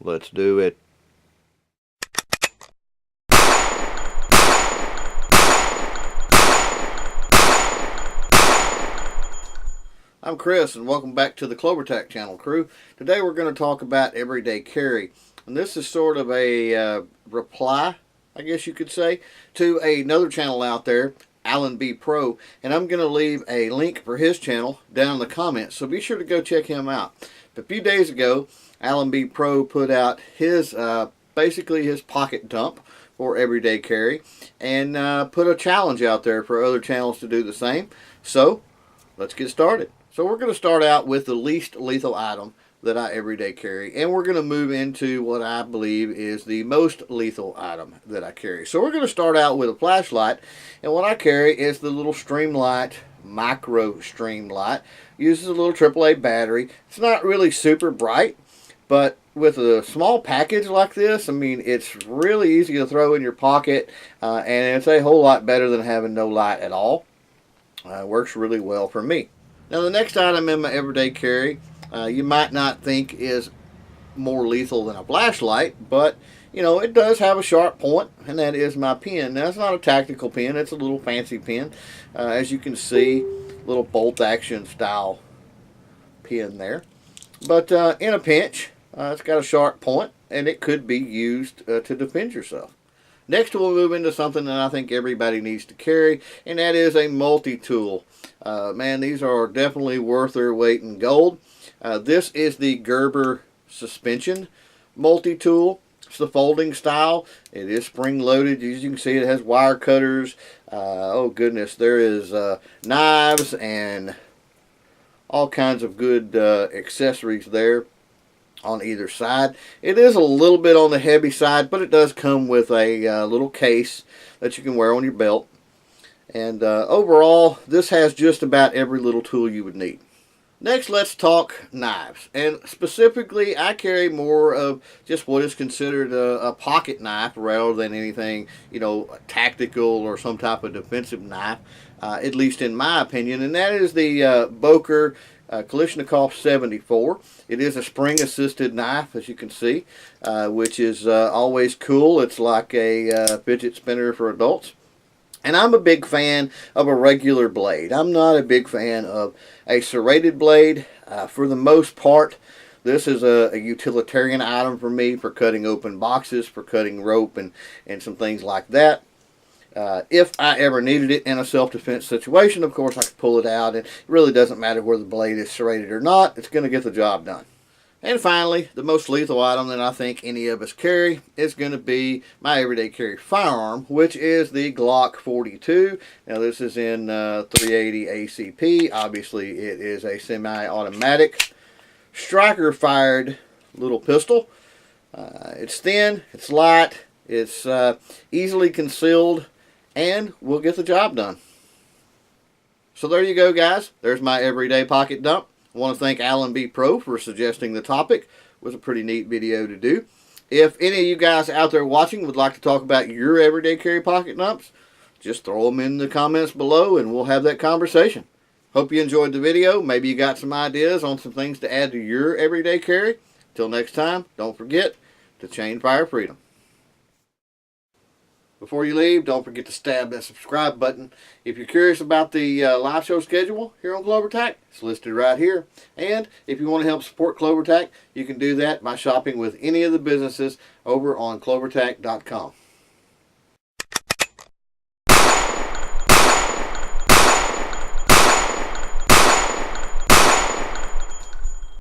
Let's do it. I'm Chris, and welcome back to the CloverTac channel crew. Today we're going to talk about everyday carry. And this is sort of a reply, I guess you could say, to another channel out there, Alan B. Pro. And I'm going to leave a link for his channel down in the comments, so be sure to go check him out. A few days ago, Alan B. Pro put out his, basically his pocket dump for everyday carry, and put a challenge out there for other channels to do the same. So, let's get started. So we're going to start out with the least lethal item that I everyday carry, and we're going to move into what I believe is the most lethal item that I carry. So we're going to start out with a flashlight, and what I carry is the little Streamlight Micro Streamlight. Uses a little AAA battery. It's not really super bright, but with a small package like this, I mean, it's really easy to throw in your pocket, and it's a whole lot better than having no light at all. It works really well for me. Now, the next item in my everyday carry, you might not think is more lethal than a flashlight, but, you know, it does have a sharp point, and that is my pen. Now, it's not a tactical pen, it's a little fancy pen. As you can see, little bolt action style pen there. But in a pinch, it's got a sharp point, and it could be used to defend yourself. Next, we'll move into something that I think everybody needs to carry, and that is a multi-tool. Man, these are definitely worth their weight in gold. This is the Gerber suspension multi-tool. It's the folding style. It is spring-loaded. As you can see, it has wire cutters. Oh goodness, there is knives and all kinds of good accessories there on either side. It is a little bit on the heavy side, but it does come with a little case that you can wear on your belt. And overall, this has just about every little tool you would need. Next, let's talk knives. And specifically, I carry more of just what is considered a pocket knife rather than anything, you know, tactical or some type of defensive knife, at least in my opinion. And that is the Boker Kalashnikov 74. It is a spring-assisted knife, as you can see, which is always cool. It's like a fidget spinner for adults. And I'm a big fan of a regular blade. I'm not a big fan of a serrated blade. For the most part, this is a utilitarian item for me for cutting open boxes, for cutting rope and some things like that. If I ever needed it in a self-defense situation, of course, I could pull it out. And it really doesn't matter whether the blade is serrated or not. It's going to get the job done. And finally, the most lethal item that I think any of us carry is going to be my everyday carry firearm, which is the Glock 42. Now, this is in 380 ACP. Obviously, it is a semi-automatic striker-fired little pistol. It's thin, it's light, it's easily concealed, and will get the job done. So there you go, guys. There's my everyday pocket dump. I want to thank Alan B. Pro for suggesting the topic. It was a pretty neat video to do. If any of you guys out there watching would like to talk about your everyday carry pocket dumps, just throw them in the comments below and we'll have that conversation. Hope you enjoyed the video. Maybe you got some ideas on some things to add to your everyday carry. Till next time, don't forget to chain fire freedom. Before you leave, don't forget to stab that subscribe button. If you're curious about the live show schedule here on CloverTac, it's listed right here. And if you want to help support CloverTac, you can do that by shopping with any of the businesses over on CloverTac.com.